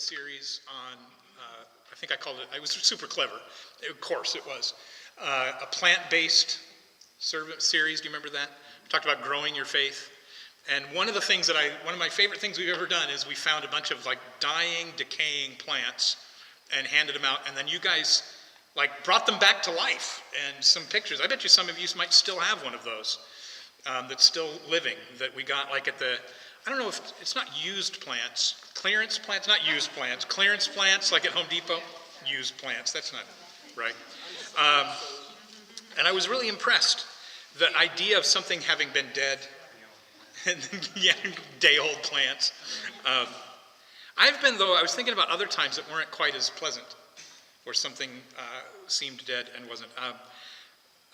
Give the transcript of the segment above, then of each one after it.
series on, I think I called it, I was super clever, of course it was, a plant-based series. Do you remember that? We talked about growing your faith. And one of my favorite things we've ever done is we found a bunch of like dying, decaying plants and handed them out, and then you guys like brought them back to life and some pictures. I bet you some of you might still have one of those that's still living, that we got like at the, I don't know if it's not used plants, clearance plants, not used plants, clearance plants like at Home Depot, used plants, that's not right. And I was really impressed. The idea of something having been dead, and yeah, day-old plants. I was thinking about other times that weren't quite as pleasant, where something seemed dead and wasn't.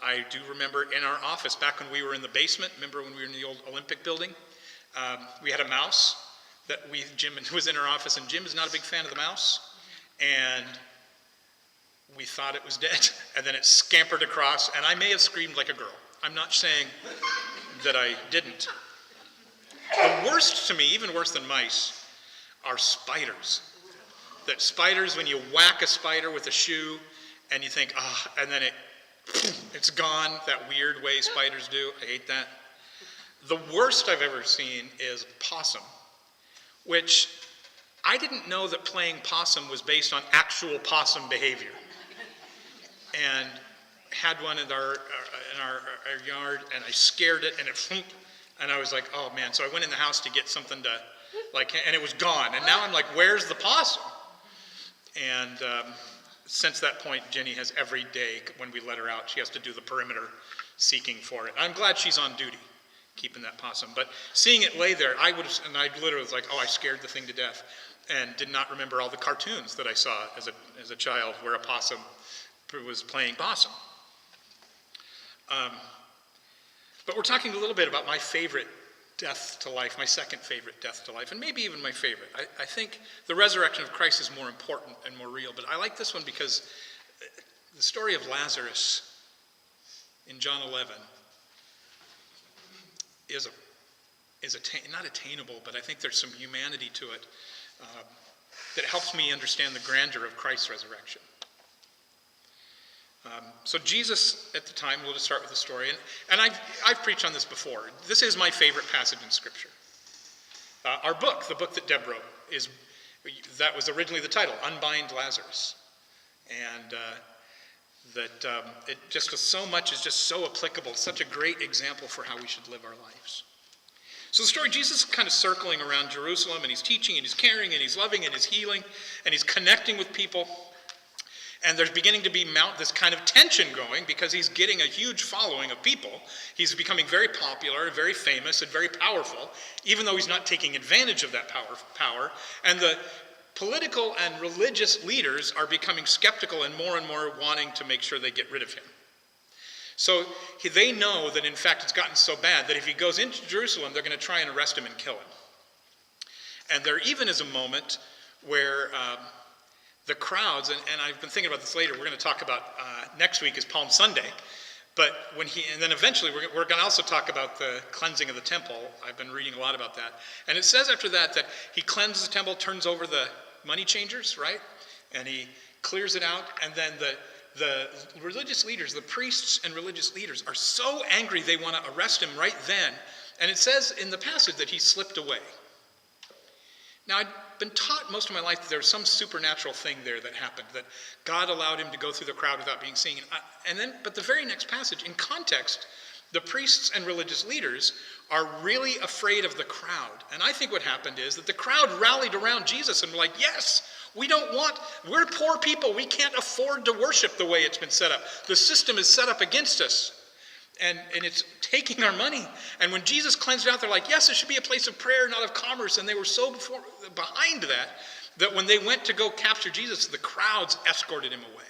I do remember in our office, back when we were in the basement, remember when we were in the old Olympic building? We had a mouse that Jim was in our office, and Jim is not a big fan of the mouse, and we thought it was dead, and then it scampered across, and I may have screamed like a girl. I'm not saying that I didn't. The worst to me, even worse than mice, are spiders. That spiders, when you whack a spider with a shoe, and you think, and then it's gone, that weird way spiders do. I hate that. The worst I've ever seen is possum, which I didn't know that playing possum was based on actual possum behavior. And had one in our yard, and I scared it, and I was like, oh man. So I went in the house to get something to, and it was gone. And now I'm like, where's the possum? And since that point, Jenny has every day, when we let her out, she has to do the perimeter seeking for it. I'm glad she's on duty, keeping that possum. But seeing it lay there, I literally was like, I scared the thing to death, and did not remember all the cartoons that I saw as a child where a possum was playing possum. But we're talking a little bit about my favorite death to life, my second favorite death to life, and maybe even my favorite. I think the resurrection of Christ is more important and more real, but I like this one because the story of Lazarus in John 11 is not attainable, but I think there's some humanity to it that helps me understand the grandeur of Christ's resurrection. So Jesus, at the time, we'll just start with the story, and I've preached on this before. This is my favorite passage in Scripture. Our book, the book that Deb wrote, that was originally the title, Unbind Lazarus. And it just so much is just so applicable, such a great example for how we should live our lives. So the story, Jesus is kind of circling around Jerusalem, and he's teaching, and he's caring, and he's loving, and he's healing, and he's connecting with people. And there's beginning to be this kind of tension going because he's getting a huge following of people. He's becoming very popular, and very famous, and very powerful, even though he's not taking advantage of that power. And the political and religious leaders are becoming skeptical and more wanting to make sure they get rid of him. So they know that, in fact, it's gotten so bad that if he goes into Jerusalem, they're going to try and arrest him and kill him. And there even is a moment where the crowds, and I've been thinking about this later, we're going to talk about next week is Palm Sunday, but and then eventually we're going to also talk about the cleansing of the temple. I've been reading a lot about that. And it says after that he cleanses the temple, turns over the money changers, right? And he clears it out, and then the religious leaders, the priests and religious leaders are so angry they want to arrest him right then. And it says in the passage that he slipped away. Now, I'd been taught most of my life that there's some supernatural thing there that happened, that God allowed him to go through the crowd without being seen. But the very next passage, in context, the priests and religious leaders are really afraid of the crowd. And I think what happened is that the crowd rallied around Jesus and were like, yes, we're poor people. We can't afford to worship the way it's been set up. The system is set up against us. And it's taking our money. And when Jesus cleansed it out, they're like, yes, it should be a place of prayer, not of commerce. And they were so behind that when they went to go capture Jesus, the crowds escorted him away.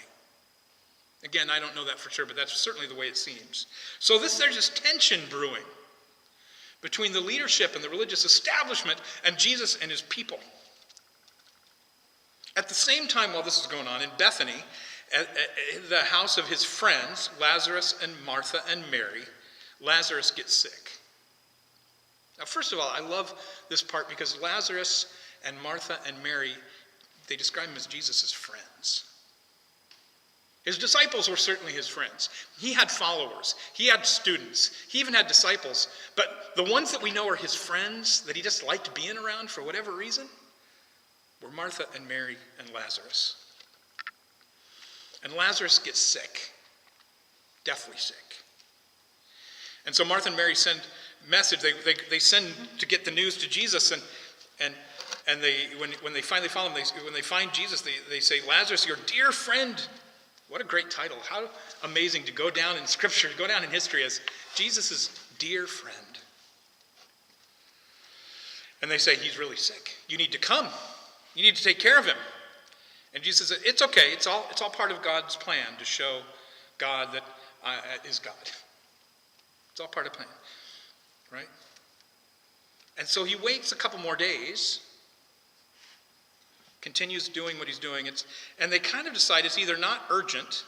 Again, I don't know that for sure, but that's certainly the way it seems. So there's just tension brewing between the leadership and the religious establishment and Jesus and his people. At the same time, while this is going on, in Bethany, at the house of his friends, Lazarus and Martha and Mary, Lazarus gets sick. Now, first of all, I love this part because Lazarus and Martha and Mary they describe him as Jesus' friends. His disciples were certainly his friends. He had followers. He had students. He even had disciples. But the ones that we know are his friends, that he just liked being around for whatever reason, were Martha and Mary and Lazarus. And Lazarus gets sick, deathly sick. And so Martha and Mary send message. They send to get the news to Jesus, and they when they finally follow him, when they find Jesus, they say, Lazarus, your dear friend. What a great title. How amazing to go down in Scripture, to go down in history as Jesus' dear friend. And they say, he's really sick. You need to come. You need to take care of him. And Jesus says, it's okay. It's all part of God's plan to show God that is God. It's all part of the plan, right? And so he waits a couple more days, continues doing what he's doing. And they kind of decide it's either not urgent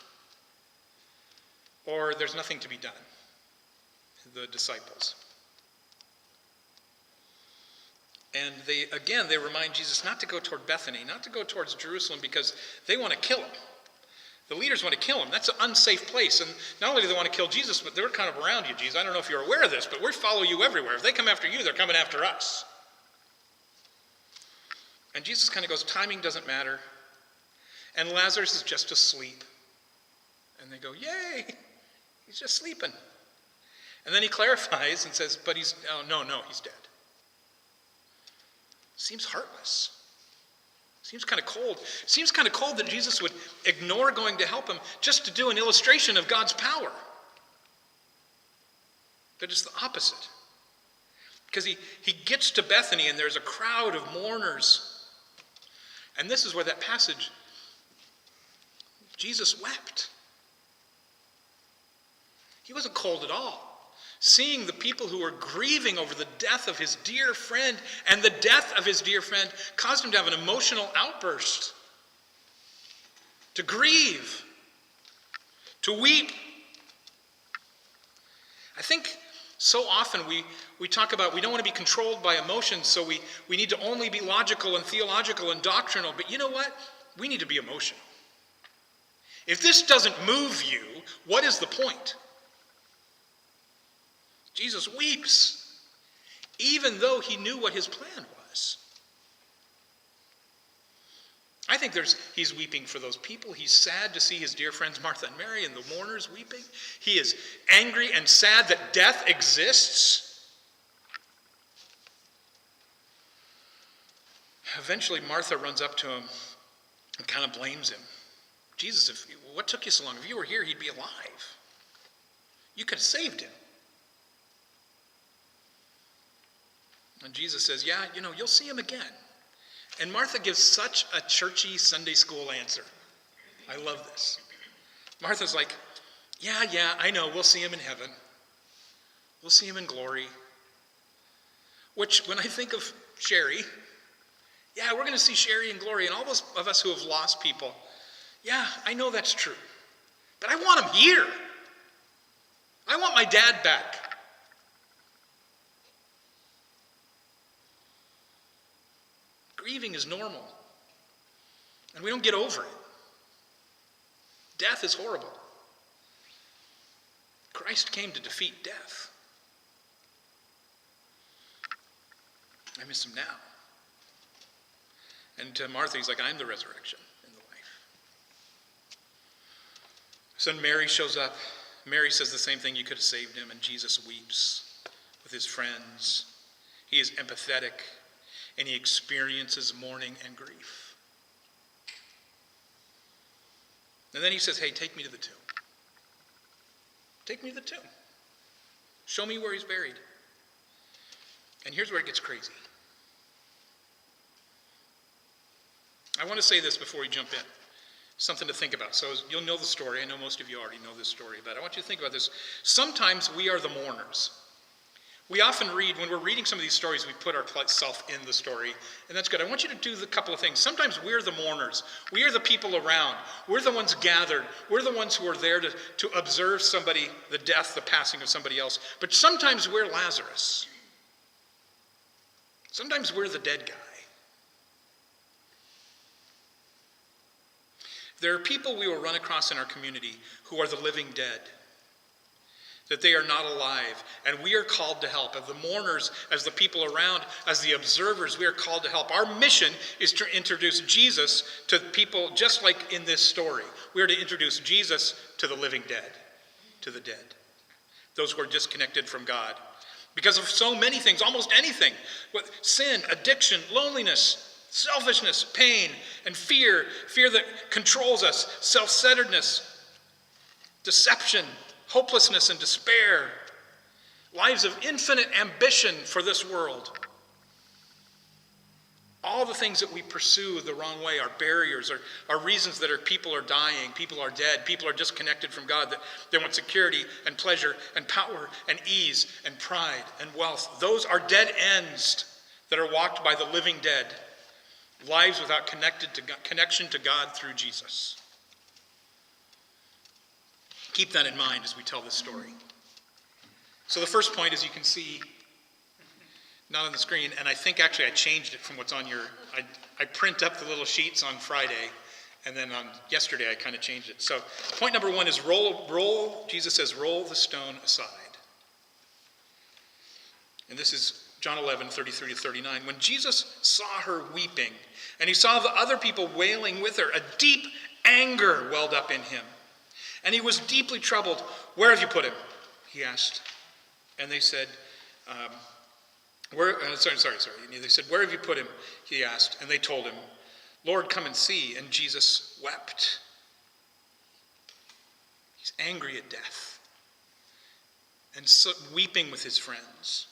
or there's nothing to be done, the disciples. And they remind Jesus not to go toward Bethany, not to go towards Jerusalem, because they want to kill him. The leaders want to kill him. That's an unsafe place. And not only do they want to kill Jesus, but they're kind of around you, Jesus. I don't know if you're aware of this, but we follow you everywhere. If they come after you, they're coming after us. And Jesus kind of goes, timing doesn't matter. And Lazarus is just asleep. And they go, yay, he's just sleeping. And then he clarifies and says, but he's dead. Seems heartless. Seems kind of cold. Seems kind of cold that Jesus would ignore going to help him just to do an illustration of God's power. But it's the opposite. Because he gets to Bethany and there's a crowd of mourners. And this is where that passage, Jesus wept. He wasn't cold at all. Seeing the people who were grieving over the death of his dear friend, and the death of his dear friend caused him to have an emotional outburst. To grieve. To weep. I think so often we talk about we don't want to be controlled by emotions, so we need to only be logical and theological and doctrinal. But you know what? We need to be emotional. If this doesn't move you, what is the point? Jesus weeps, even though he knew what his plan was. I think he's weeping for those people. He's sad to see his dear friends Martha and Mary and the mourners weeping. He is angry and sad that death exists. Eventually, Martha runs up to him and kind of blames him. Jesus, what took you so long? If you were here, he'd be alive. You could have saved him. And Jesus says, yeah, you'll see him again. And Martha gives such a churchy Sunday school answer. I love this. Martha's like, yeah, I know. We'll see him in heaven. We'll see him in glory. Which, when I think of Sherry, yeah, we're going to see Sherry in glory. And all those of us who have lost people, yeah, I know that's true. But I want him here. I want my dad back. Grieving is normal, and we don't get over it. Death is horrible. Christ came to defeat death. I miss him now. And to Martha, he's like, I'm the resurrection and the life. So Mary shows up. Mary says the same thing, you could have saved him, and Jesus weeps with his friends. He is empathetic. And he experiences mourning and grief. And then he says, hey, take me to the tomb. Take me to the tomb. Show me where he's buried. And here's where it gets crazy. I want to say this before we jump in. Something to think about. So you'll know the story. I know most of you already know this story, but I want you to think about this. Sometimes we are the mourners. We often read, when we're reading some of these stories, we put ourselves in the story, and that's good. I want you to do a couple of things. Sometimes we're the mourners. We are the people around. We're the ones gathered. We're the ones who are there to observe somebody, the death, the passing of somebody else. But sometimes we're Lazarus. Sometimes we're the dead guy. There are people we will run across in our community who are the living dead, that they are not alive, and we are called to help. As the mourners, as the people around, as the observers, we are called to help. Our mission is to introduce Jesus to people just like in this story. We are to introduce Jesus to the living dead, to the dead, those who are disconnected from God. Because of so many things, almost anything, sin, addiction, loneliness, selfishness, pain, and fear that controls us, self-centeredness, deception, hopelessness and despair, lives of infinite ambition for this world. All the things that we pursue the wrong way are barriers, are reasons that people are dying, people are dead, people are disconnected from God, that they want security and pleasure and power and ease and pride and wealth. Those are dead ends that are walked by the living dead, lives without connection to God through Jesus. Keep that in mind as we tell this story. So the first point, as you can see, not on the screen, and I think actually I changed it from what's on your, I print up the little sheets on Friday, and then on yesterday I kind of changed it. So point number one is Jesus says, roll the stone aside. And this is John 11, 33 to 39. When Jesus saw her weeping, and he saw the other people wailing with her, a deep anger welled up in him. And he was deeply troubled. Where have you put him? He asked. And they said, They said, where have you put him? He asked. And they told him, Lord, come and see. And Jesus wept. He's angry at death and so weeping with his friends.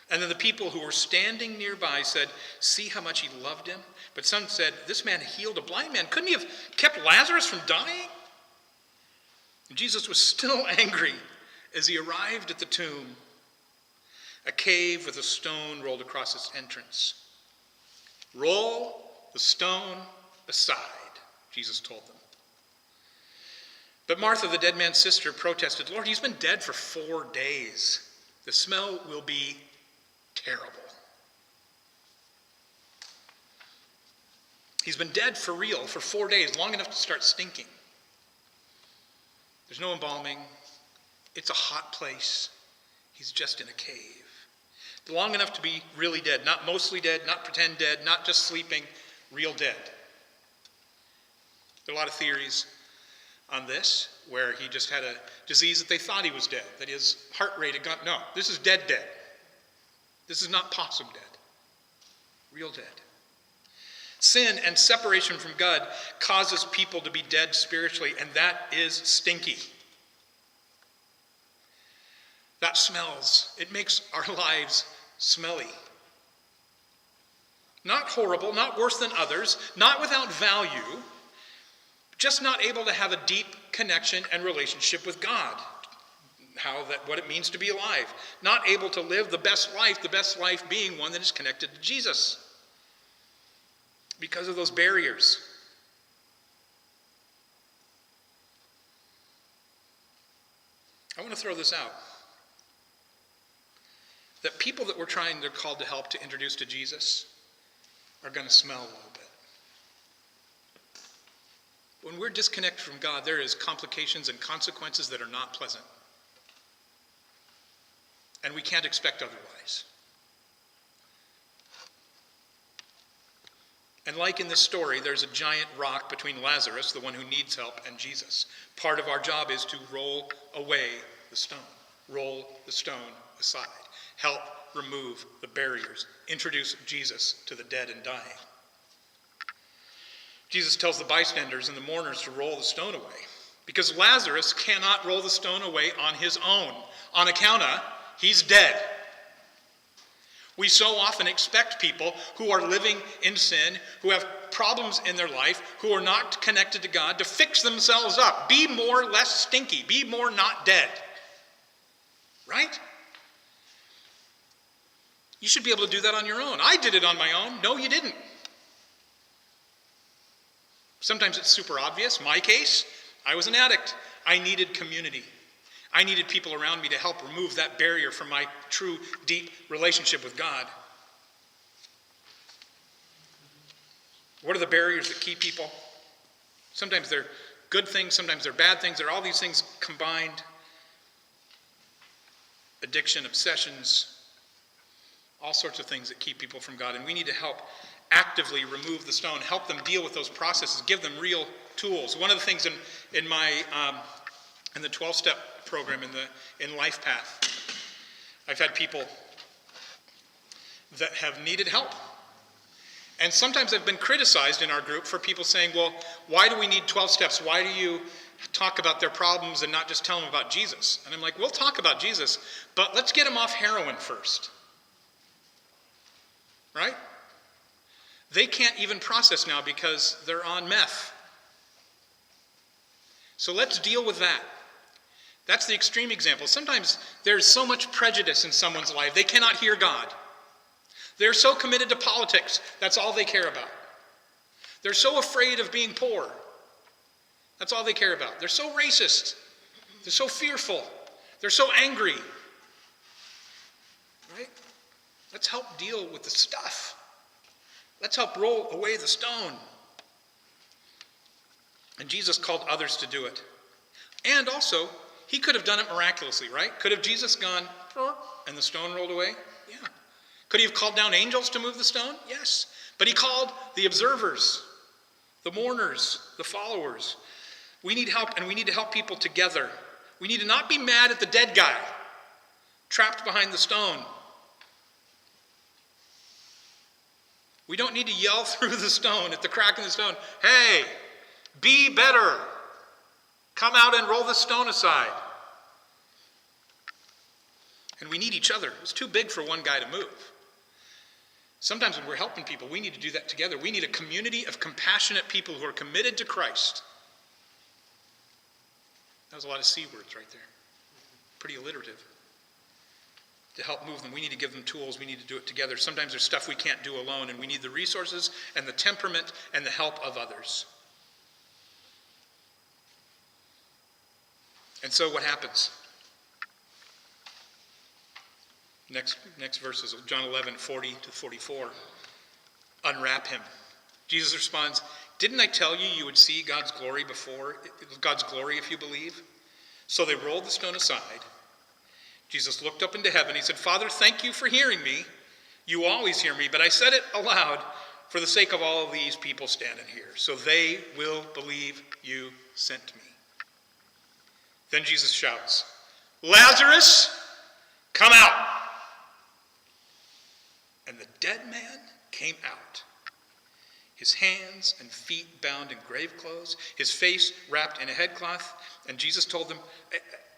And then the people who were standing nearby said, see how much he loved him? But some said, this man healed a blind man. Couldn't he have kept Lazarus from dying? And Jesus was still angry as he arrived at the tomb, a cave with a stone rolled across its entrance. Roll the stone aside, Jesus told them. But Martha, the dead man's sister, protested, Lord, he's been dead for 4 days. The smell will be terrible. He's been dead for real for 4 days, long enough to start stinking. There's no embalming. It's a hot place. He's just in a cave. Long enough to be really dead, not mostly dead, not pretend dead, not just sleeping, real dead. There are a lot of theories on this, where he just had a disease that they thought he was dead, that his heart rate had gone. No, this is dead. This is not possum dead. Real dead. Sin and separation from God causes people to be dead spiritually, and that is stinky. That smells. It makes our lives smelly. Not horrible, not worse than others, not without value, just not able to have a deep connection and relationship with God. What it means to be alive. Not able to live the best life being one that is connected to Jesus. Because of those barriers. I want to throw this out. That people that they're called to help to introduce to Jesus are going to smell a little bit. When we're disconnected from God, there is complications and consequences that are not pleasant. And we can't expect otherwise. And like in this story, there's a giant rock between Lazarus, the one who needs help, and Jesus. Part of our job is to roll away the stone. Roll the stone aside. Help remove the barriers. Introduce Jesus to the dead and dying. Jesus tells the bystanders and the mourners to roll the stone away, because Lazarus cannot roll the stone away on his own, on account of he's dead. We so often expect people who are living in sin, who have problems in their life, who are not connected to God, to fix themselves up. Be more less stinky. Be more not dead. Right? You should be able to do that on your own. I did it on my own. No, you didn't. Sometimes it's super obvious. My case, I was an addict. I needed community. I needed people around me to help remove that barrier from my true, deep relationship with God. What are the barriers that keep people Sometimes they're good things, sometimes they're bad things. They're all these things combined. Addiction, obsessions, all sorts of things that keep people from God. And we need to help actively remove the stone, help them deal with those processes, give them real tools. One of the things in the 12-step program in Life Path, I've had people that have needed help. And sometimes I've been criticized in our group for people saying, well, why do we need 12 steps? Why do you talk about their problems and not just tell them about Jesus? And I'm like, we'll talk about Jesus, but let's get them off heroin first. Right? They can't even process now because they're on meth. So let's deal with that. That's the extreme example. Sometimes there's so much prejudice in someone's life, they cannot hear God. They're so committed to politics, that's all they care about. They're so afraid of being poor. That's all they care about. They're so racist. They're so fearful. They're so angry. Right? Let's help deal with the stuff. Let's help roll away the stone. And Jesus called others to do it. And also, he could have done it miraculously, right? Could have Jesus gone, and the stone rolled away? Yeah. Could he have called down angels to move the stone? Yes. But he called the observers, the mourners, the followers. We need help, and we need to help people together. We need to not be mad at the dead guy trapped behind the stone. We don't need to yell through the stone, at the crack in the stone, hey, be better. Come out and roll the stone aside. And we need each other. It's too big for one guy to move. Sometimes when we're helping people, we need to do that together. We need a community of compassionate people who are committed to Christ. That was a lot of C words right there. Pretty alliterative. To help move them, we need to give them tools. We need to do it together. Sometimes there's stuff we can't do alone, and we need the resources and the temperament and the help of others. And so what happens? Next verses, John 11, 40 to 44. Unwrap him. Jesus responds, didn't I tell you you would see God's glory if you believe? So they rolled the stone aside. Jesus looked up into heaven. He said, Father, thank you for hearing me. You always hear me, but I said it aloud for the sake of all of these people standing here, so they will believe you sent me. Then Jesus shouts, Lazarus, come out. And the dead man came out, his hands and feet bound in grave clothes, his face wrapped in a headcloth. And Jesus told them,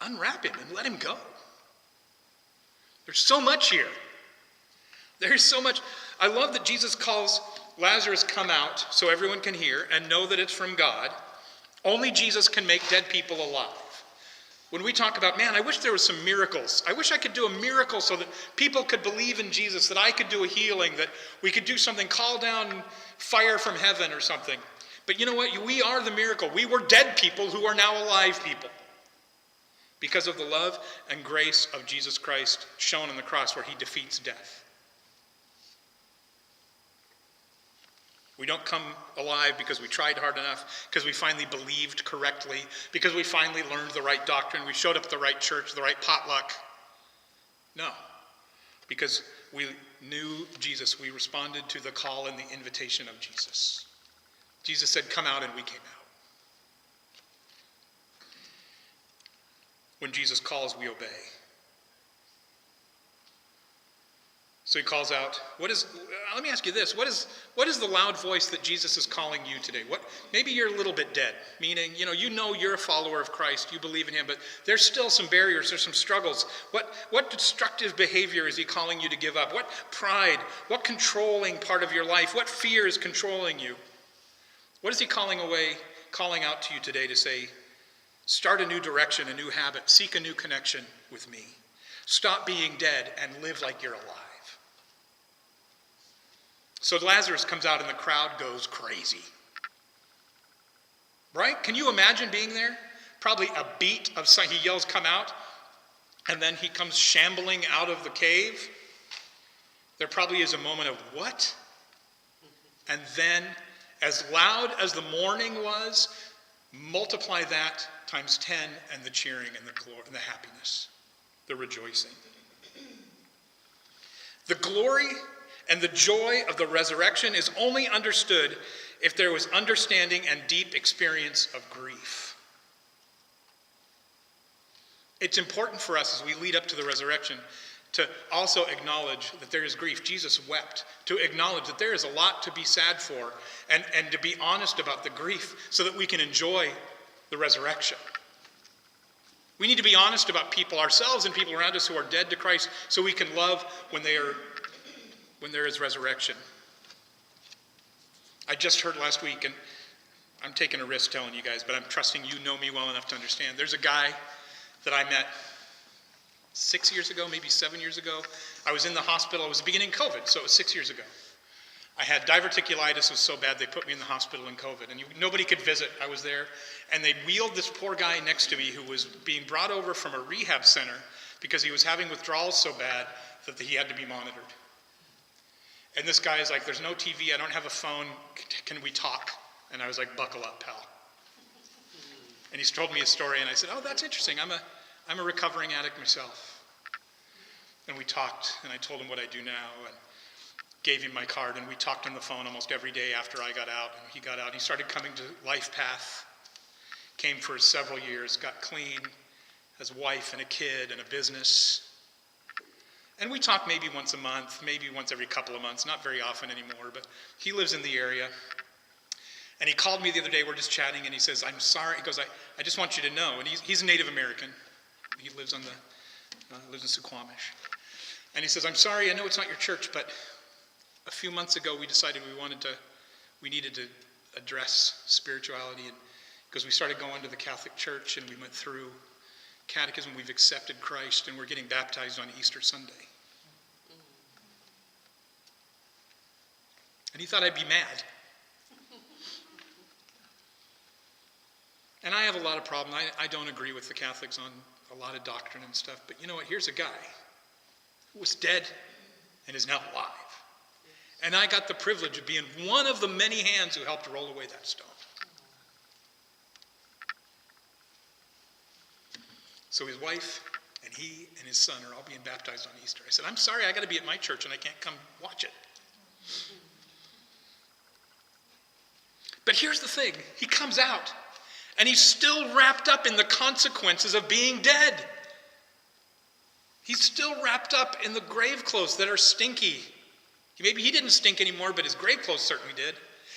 unwrap him and let him go. There's so much here. There's so much. I love that Jesus calls Lazarus come out so everyone can hear and know that it's from God. Only Jesus can make dead people alive. When we talk about, man, I wish there was some miracles. I wish I could do a miracle so that people could believe in Jesus, that I could do a healing, that we could do something, call down fire from heaven or something. But you know what? We are the miracle. We were dead people who are now alive people because of the love and grace of Jesus Christ shown on the cross where he defeats death. We don't come alive because we tried hard enough, because we finally believed correctly, because we finally learned the right doctrine, we showed up at the right church, the right potluck. No, because we knew Jesus. We responded to the call and the invitation of Jesus. Jesus said, come out, and we came out. When Jesus calls, we obey. So he calls out, let me ask you this, what is the loud voice that Jesus is calling you today? Maybe you're a little bit dead, meaning, you know you're a follower of Christ, you believe in him, but there's still some barriers, there's some struggles. What destructive behavior is he calling you to give up? What pride, what controlling part of your life, what fear is controlling you? What is he calling out to you today to say, start a new direction, a new habit, seek a new connection with me. Stop being dead and live like you're alive. So Lazarus comes out and the crowd goes crazy. Right? Can you imagine being there? Probably a beat of something. He yells, come out. And then he comes shambling out of the cave. There probably is a moment of what? And then, as loud as the mourning was, Multiply that times 10 and the cheering and the glory and the happiness, the rejoicing. The glory and the joy of the resurrection is only understood if there was understanding and deep experience of grief. It's important for us as we lead up to the resurrection to also acknowledge that there is grief. Jesus wept. To acknowledge that there is a lot to be sad for and to be honest about the grief so that we can enjoy the resurrection. We need to be honest about people ourselves and people around us who are dead to Christ so we can love when there is resurrection. I just heard last week, and I'm taking a risk telling you guys, but I'm trusting you know me well enough to understand. There's a guy that I met 6 years ago, maybe 7 years ago. I was in the hospital. It was the beginning of COVID, so it was 6 years ago. I had diverticulitis. It was so bad they put me in the hospital in COVID, and nobody could visit. I was there, and they wheeled this poor guy next to me who was being brought over from a rehab center because he was having withdrawals so bad that he had to be monitored. And this guy is like, there's no TV, I don't have a phone, can we talk? And I was like, buckle up, pal. And he's told me his story, and I said, oh, that's interesting. I'm a recovering addict myself. And we talked, and I told him what I do now, and gave him my card, and we talked on the phone almost every day after I got out. And he got out. He started coming to Life Path, came for several years, got clean, has a wife and a kid and a business. And we talk maybe once a month, maybe once every couple of months, not very often anymore, but he lives in the area. And he called me the other day, we're just chatting, and he says, I'm sorry. He goes, I just want you to know. And he's a Native American. He lives in Suquamish. And he says, I'm sorry, I know it's not your church, but a few months ago we decided we needed to address spirituality, and because we started going to the Catholic Church, and we went through catechism, we've accepted Christ, and we're getting baptized on Easter Sunday. And he thought I'd be mad. And I have a lot of problems. I don't agree with the Catholics on a lot of doctrine and stuff, but you know what? Here's a guy who was dead and is now alive. And I got the privilege of being one of the many hands who helped roll away that stone. So his wife and he and his son are all being baptized on Easter. I said, I'm sorry, I got to be at my church and I can't come watch it. But here's the thing. He comes out and he's still wrapped up in the consequences of being dead. He's still wrapped up in the grave clothes that are stinky. Maybe he didn't stink anymore, but his grave clothes certainly did.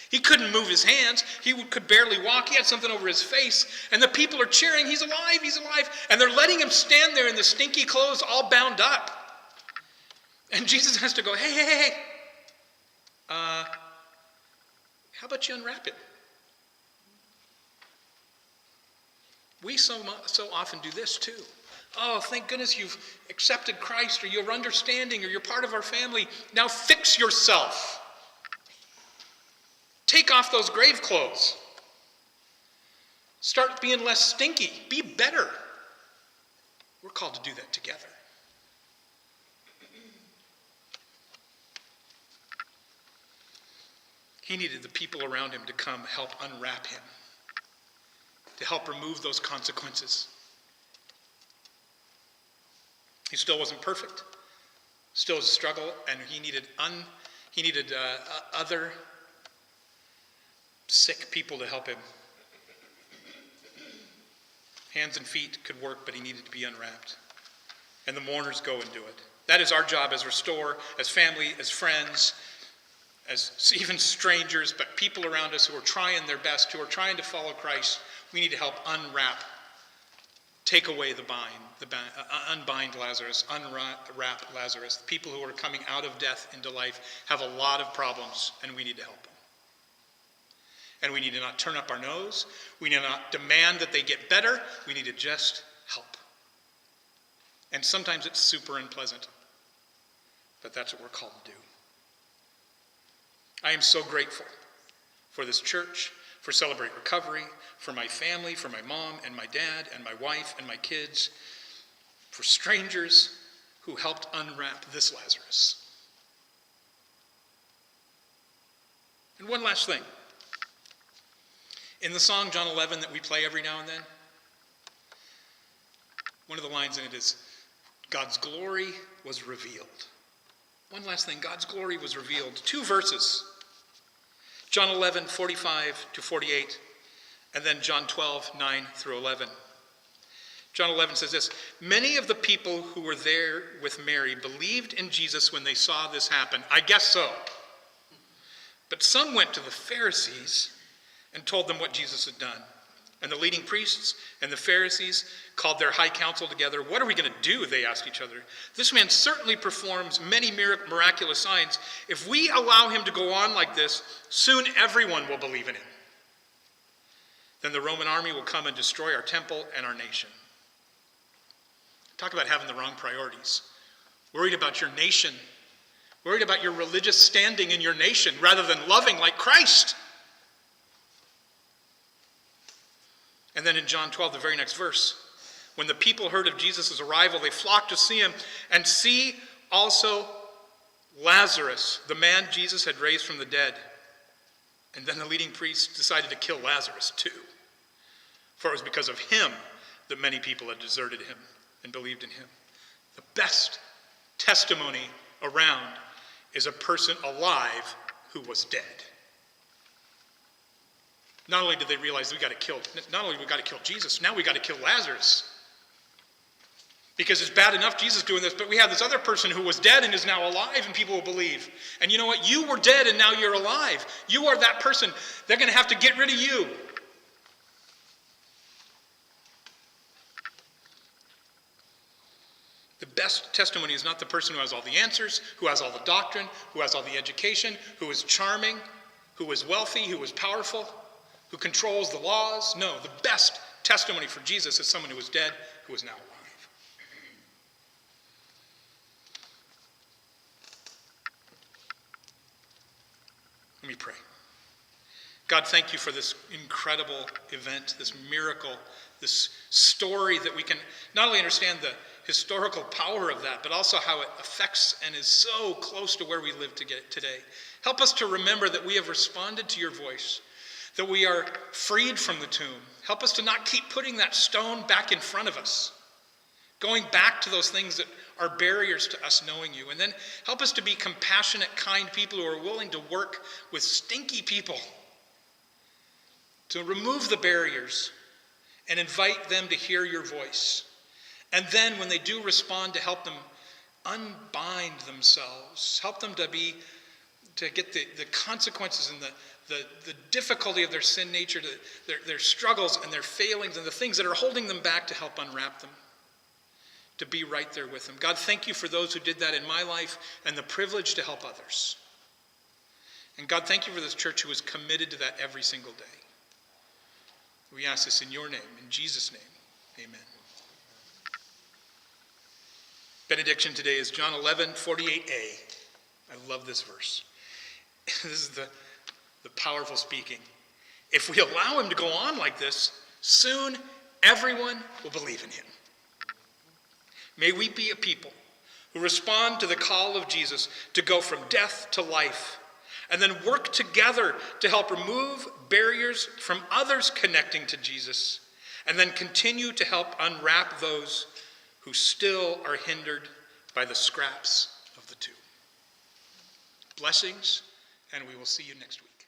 He couldn't move his hands. He could barely walk. He had something over his face. And the people are cheering, he's alive, he's alive. And they're letting him stand there in the stinky clothes all bound up. And Jesus has to go, hey. How about you unwrap it? We so often do this too. Oh, thank goodness you've accepted Christ, or you're understanding, or you're part of our family. Now fix yourself. Take off those grave clothes. Start being less stinky. Be better. We're called to do that together. He needed the people around him to come help unwrap him, to help remove those consequences. He still wasn't perfect. Still was a struggle, and he needed other sick people to help him. Hands and feet could work, but he needed to be unwrapped. And the mourners go and do it. That is our job as Restore, as family, as friends, as even strangers, but people around us who are trying their best, who are trying to follow Christ. We need to help unwrap, take away unbind Lazarus, unwrap Lazarus. The people who are coming out of death into life have a lot of problems, and we need to help them. And we need to not turn up our nose. We need to not demand that they get better. We need to just help. And sometimes it's super unpleasant, but that's what we're called to do. I am so grateful for this church, for Celebrate Recovery, for my family, for my mom and my dad and my wife and my kids, for strangers who helped unwrap this Lazarus. And one last thing. In the song John 11 that we play every now and then, one of the lines in it is, God's glory was revealed. One last thing, God's glory was revealed. 2 verses, John 11, 45 to 48, and then John 12, 9 through 11. John 11 says this, many of the people who were there with Mary believed in Jesus when they saw this happen. I guess so. But some went to the Pharisees and told them what Jesus had done. And the leading priests and the Pharisees called their high council together. What are we going to do? They asked each other. This man certainly performs many miraculous signs. If we allow him to go on like this, soon everyone will believe in him. Then the Roman army will come and destroy our temple and our nation. Talk about having the wrong priorities. Worried about your nation. Worried about your religious standing in your nation rather than loving like Christ. And then in John 12, the very next verse, when the people heard of Jesus' arrival, they flocked to see him and see also Lazarus, the man Jesus had raised from the dead. And then the leading priests decided to kill Lazarus too. For it was because of him that many people had deserted him and believed in him. The best testimony around is a person alive who was dead. Not only did they realize not only we got to kill Jesus, now we got to kill Lazarus. Because it's bad enough Jesus doing this, but we have this other person who was dead and is now alive, and people will believe. And you know what? You were dead and now you're alive. You are that person. They're going to have to get rid of you. The best testimony is not the person who has all the answers, who has all the doctrine, who has all the education, who is charming, who is wealthy, who is powerful, who controls the laws. No, the best testimony for Jesus is someone who was dead, who is now alive. Let me pray. God, thank you for this incredible event, this miracle, this story that we can not only understand the historical power of that, but also how it affects and is so close to where we live today. Help us to remember that we have responded to your voice, that we are freed from the tomb. Help us to not keep putting that stone back in front of us, going back to those things that are barriers to us knowing you. And then help us to be compassionate, kind people who are willing to work with stinky people, to remove the barriers and invite them to hear your voice. And then when they do respond, to help them unbind themselves, help them to get the consequences and the difficulty of their sin nature, their struggles and their failings and the things that are holding them back, to help unwrap them, to be right there with them. God, thank you for those who did that in my life and the privilege to help others. And God, thank you for this church who is committed to that every single day. We ask this in your name, in Jesus' name, amen. Benediction today is John 11:48a. I love this verse. This is the powerful speaking. If we allow him to go on like this, soon everyone will believe in him. May we be a people who respond to the call of Jesus to go from death to life, and then work together to help remove barriers from others connecting to Jesus, and then continue to help unwrap those who still are hindered by the scraps of the tomb. Blessings, and we will see you next week.